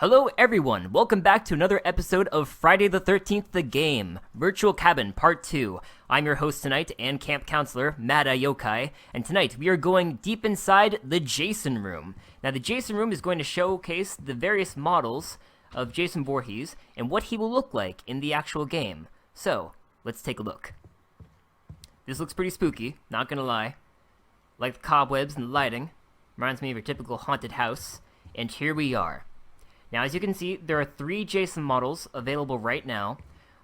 Hello everyone, welcome back to another episode of Friday the 13th The Game, Virtual Cabin Part 2. I'm your host tonight and camp counselor, Mada Yokai, and tonight we are going deep inside the Jason room. Now the Jason room is going to showcase the various models of Jason Voorhees and what he will look like in the actual game. So, let's take a look. This looks pretty spooky, not gonna lie. Like the cobwebs and the lighting, reminds me of your typical haunted house, and here we are. Now, as you can see, there are 3 Jason models available right now.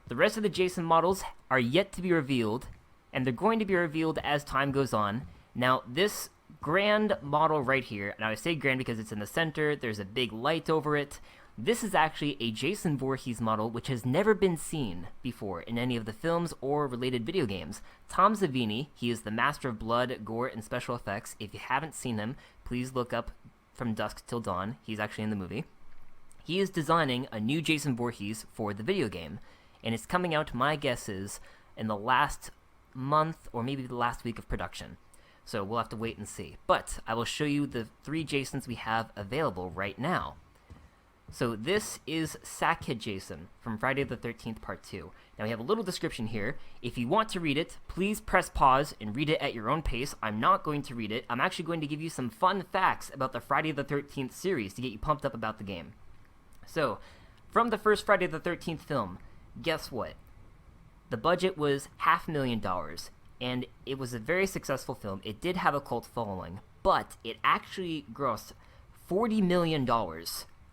The rest of the Jason models are yet to be revealed, and they're going to be revealed as time goes on. Now, this grand model right here, and I say grand because it's in the center, there's a big light over it. This is actually a Jason Voorhees model which has never been seen before in any of the films or related video games. Tom Savini, he is the master of blood, gore, and special effects. If you haven't seen him, please look up From Dusk Till Dawn. He's actually in the movie. He is designing a new Jason Voorhees for the video game, and it's coming out, my guess is, in the last month or maybe the last week of production. So we'll have to wait and see. But I will show you the 3 Jasons we have available right now. So this is Sackhead Jason from Friday the 13th Part 2. Now we have a little description here. If you want to read it, please press pause and read it at your own pace. I'm not going to read it. I'm actually going to give you some fun facts about the Friday the 13th series to get you pumped up about the game. So, from the first Friday the 13th film, guess what? The budget was $500,000, and it was a very successful film. It did have a cult following, but it actually grossed $40 million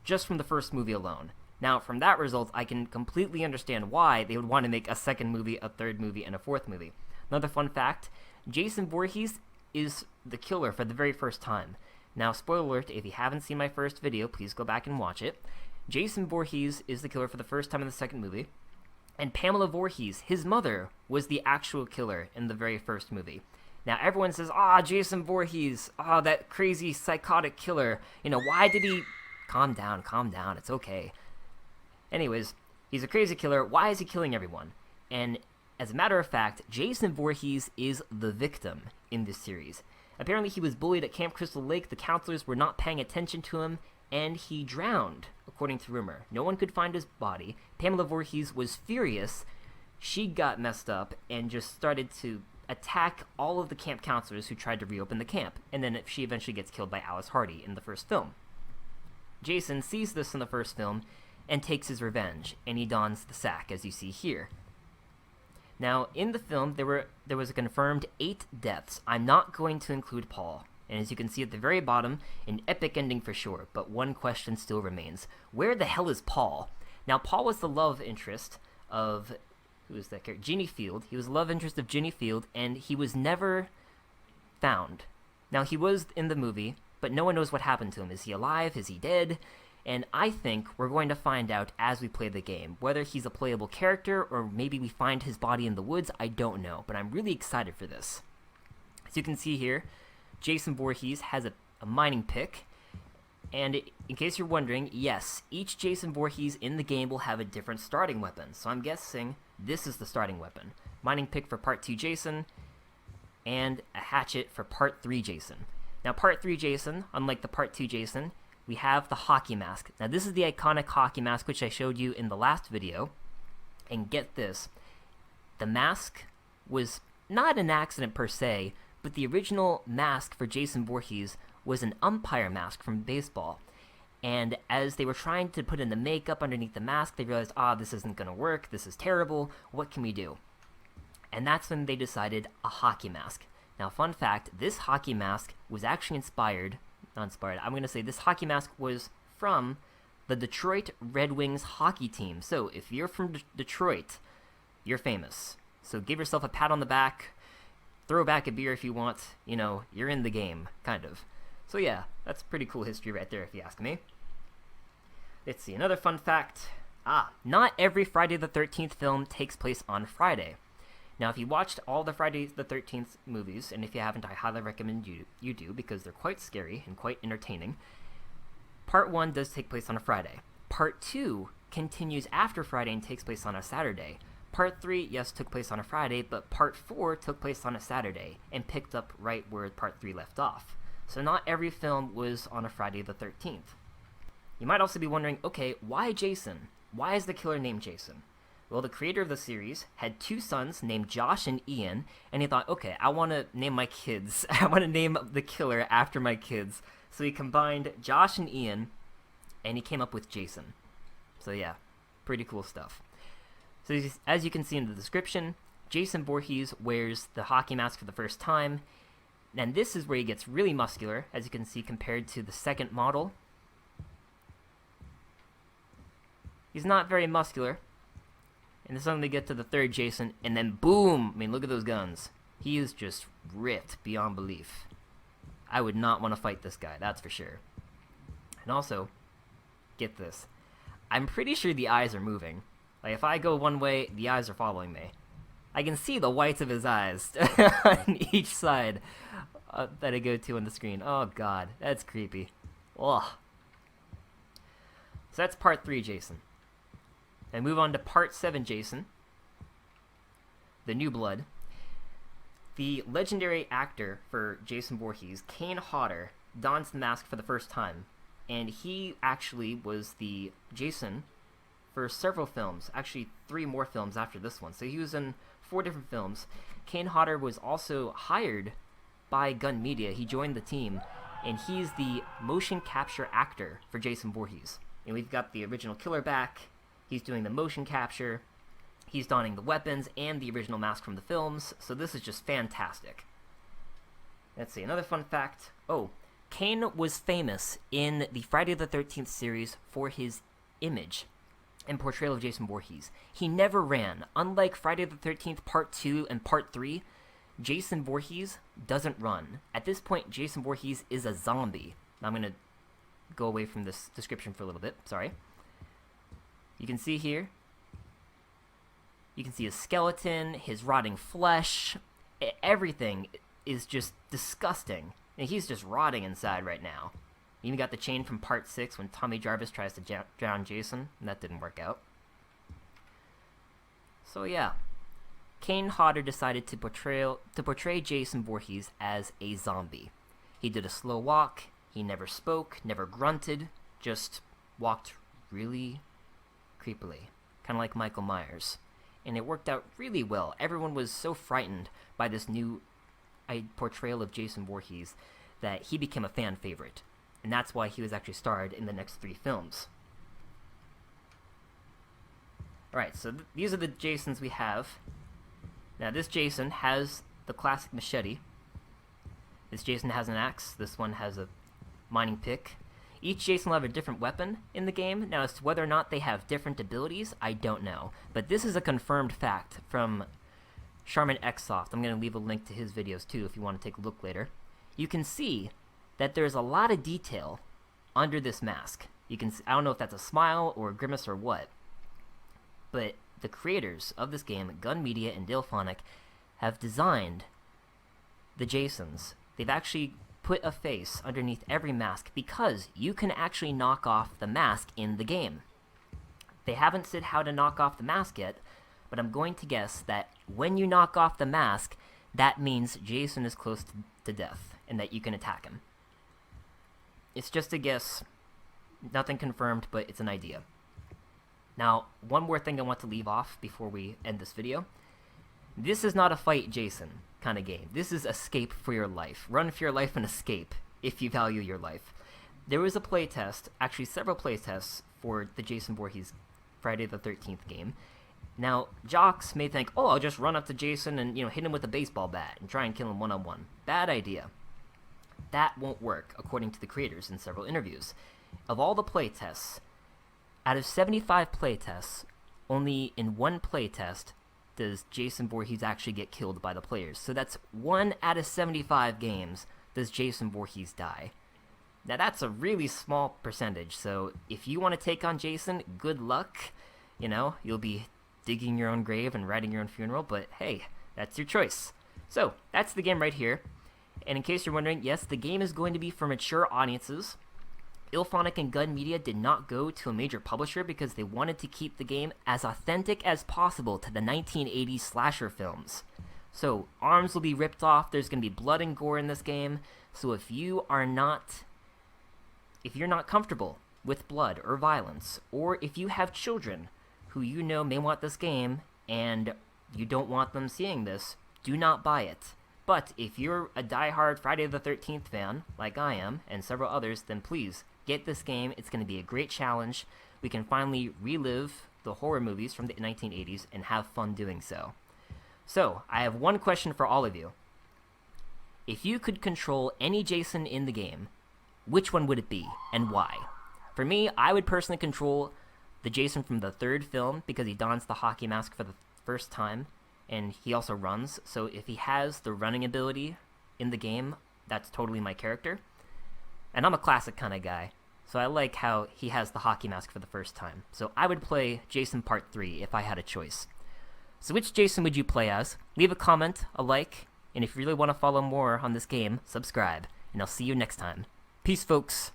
just from the first movie alone. Now, from that result, I can completely understand why they would want to make a second movie, a third movie, and a fourth movie. Another fun fact, Jason Voorhees is the killer for the very first time. Now, spoiler alert, if you haven't seen my first video, please go back and watch it. Jason Voorhees is the killer for the first time in the second movie, and Pamela Voorhees, his mother, was the actual killer in the very first movie. Now everyone says, Jason Voorhees, that crazy psychotic killer, why did he... Calm down, it's okay. Anyways, he's a crazy killer, why is he killing everyone? And as a matter of fact, Jason Voorhees is the victim in this series. Apparently he was bullied at Camp Crystal Lake, the counselors were not paying attention to him, and he drowned, according to rumor. No one could find his body. Pamela Voorhees was furious. She got messed up and just started to attack all of the camp counselors who tried to reopen the camp, and then she eventually gets killed by Alice Hardy in the first film. Jason sees this in the first film and takes his revenge, and he dons the sack, as you see here. Now, in the film, there was a confirmed 8 deaths. I'm not going to include Paul. And as you can see at the very bottom, an epic ending for sure, but one question still remains. Where the hell is Paul? Now, Paul was the love interest of... who is that character? Ginny Field. He was the love interest of Ginny Field, and he was never found. Now, he was in the movie, but no one knows what happened to him. Is he alive? Is he dead? And I think we're going to find out as we play the game. Whether he's a playable character, or maybe we find his body in the woods, I don't know. But I'm really excited for this. As you can see here, Jason Voorhees has a mining pick, and in case you're wondering, yes, each Jason Voorhees in the game will have a different starting weapon, so I'm guessing this is the starting weapon. Mining pick for Part 2 Jason, and a hatchet for Part 3 Jason. Now Part 3 Jason, unlike the Part 2 Jason, we have the hockey mask. Now this is the iconic hockey mask which I showed you in the last video, and get this, the mask was not an accident per se, but the original mask for Jason Voorhees was an umpire mask from baseball. And as they were trying to put in the makeup underneath the mask, they realized, this isn't going to work, this is terrible, what can we do? And that's when they decided a hockey mask. Now, fun fact, this hockey mask was actually I'm going to say this hockey mask was from the Detroit Red Wings hockey team. So, if you're from Detroit, you're famous. So give yourself a pat on the back, throw back a beer if you want, you're in the game, kind of. So yeah, that's pretty cool history right there if you ask me. Let's see, another fun fact. Not every Friday the 13th film takes place on Friday. Now, if you watched all the Friday the 13th movies, and if you haven't, I highly recommend you do, because they're quite scary and quite entertaining. Part 1 does take place on a Friday. Part 2 continues after Friday and takes place on a Saturday. Part 3, yes, took place on a Friday, but Part 4 took place on a Saturday and picked up right where Part 3 left off. So not every film was on a Friday the 13th. You might also be wondering, okay, why Jason? Why is the killer named Jason? Well, the creator of the series had 2 sons named Josh and Ian, and he thought, okay, I want to name my kids. I want to name the killer after my kids. So he combined Josh and Ian, and he came up with Jason. So yeah, pretty cool stuff. So as you can see in the description, Jason Voorhees wears the hockey mask for the first time, and this is where he gets really muscular, as you can see compared to the second model. He's not very muscular. And then suddenly get to the third Jason, and then boom! I mean, look at those guns. He is just ripped beyond belief. I would not want to fight this guy, that's for sure. And also, get this. I'm pretty sure the eyes are moving. Like, if I go one way, the eyes are following me. I can see the whites of his eyes on each side that I go to on the screen. Oh god, that's creepy. Ugh. So that's part 3, Jason. And move on to part 7, Jason. The New Blood. The legendary actor for Jason Voorhees, Kane Hodder, dons the mask for the first time. And he actually was the Jason for several films. Actually, 3 more films after this one. So he was in 4 different films. Kane Hodder was also hired by Gun Media. He joined the team. And he's the motion capture actor for Jason Voorhees. And we've got the original killer back. He's doing the motion capture, he's donning the weapons and the original mask from the films, so this is just fantastic. Let's see, another fun fact. Oh, Kane was famous in the Friday the 13th series for his image and portrayal of Jason Voorhees. He never ran. Unlike Friday the 13th Part 2 and Part 3, Jason Voorhees doesn't run. At this point, Jason Voorhees is a zombie. I'm going to go away from this description for a little bit, sorry. You can see here, you can see his skeleton, his rotting flesh, everything is just disgusting. And he's just rotting inside right now. You even got the chain from part 6 when Tommy Jarvis tries to drown Jason, and that didn't work out. So yeah, Kane Hodder decided to portray Jason Voorhees as a zombie. He did a slow walk, he never spoke, never grunted, just walked really creepily, kind of like Michael Myers. And it worked out really well. Everyone was so frightened by this new portrayal of Jason Voorhees that he became a fan favorite. And that's why he was actually starred in the next 3 films. Alright, so these are the Jasons we have. Now this Jason has the classic machete. This Jason has an axe. This one has a mining pick. Each Jason will have a different weapon in the game. Now, as to whether or not they have different abilities, I don't know. But this is a confirmed fact from Charmin Xsoft. I'm going to leave a link to his videos, too, if you want to take a look later. You can see that there's a lot of detail under this mask. You can I don't know if that's a smile or a grimace or what. But the creators of this game, Gun Media and Delphonic, have designed the Jasons. They've actually put a face underneath every mask because you can actually knock off the mask in the game. They haven't said how to knock off the mask yet, but I'm going to guess that when you knock off the mask, that means Jason is close to death and that you can attack him. It's just a guess, nothing confirmed, but it's an idea. Now, one more thing I want to leave off before we end this video. This is not a fight Jason kind of game. This is escape for your life. Run for your life and escape if you value your life. There was a playtest, actually several playtests for the Jason Voorhees Friday the 13th game. Now, jocks may think, oh, I'll just run up to Jason and, hit him with a baseball bat and try and kill him one-on-one. Bad idea. That won't work, according to the creators in several interviews. Of all the playtests, out of 75 playtests, only in 1 playtest does Jason Voorhees actually get killed by the players. So that's 1 out of 75 games does Jason Voorhees die. Now that's a really small percentage, so if you want to take on Jason, good luck. You'll be digging your own grave and writing your own funeral, but hey, that's your choice. So, that's the game right here. And in case you're wondering, yes, the game is going to be for mature audiences. Ilphonic and Gun Media did not go to a major publisher because they wanted to keep the game as authentic as possible to the 1980s slasher films. So, arms will be ripped off, there's going to be blood and gore in this game, so if you're not comfortable with blood or violence, or if you have children who you know may want this game and you don't want them seeing this, do not buy it. But if you're a diehard Friday the 13th fan, like I am, and several others, then please get this game. It's going to be a great challenge. We can finally relive the horror movies from the 1980s and have fun doing so. So, I have one question for all of you. If you could control any Jason in the game, which one would it be, and why? For me, I would personally control the Jason from the third film because he dons the hockey mask for the first time, and he also runs, so if he has the running ability in the game, that's totally my character. And I'm a classic kind of guy, so I like how he has the hockey mask for the first time. So I would play Jason Part 3 if I had a choice. So which Jason would you play as? Leave a comment, a like, and if you really want to follow more on this game, subscribe. And I'll see you next time. Peace, folks.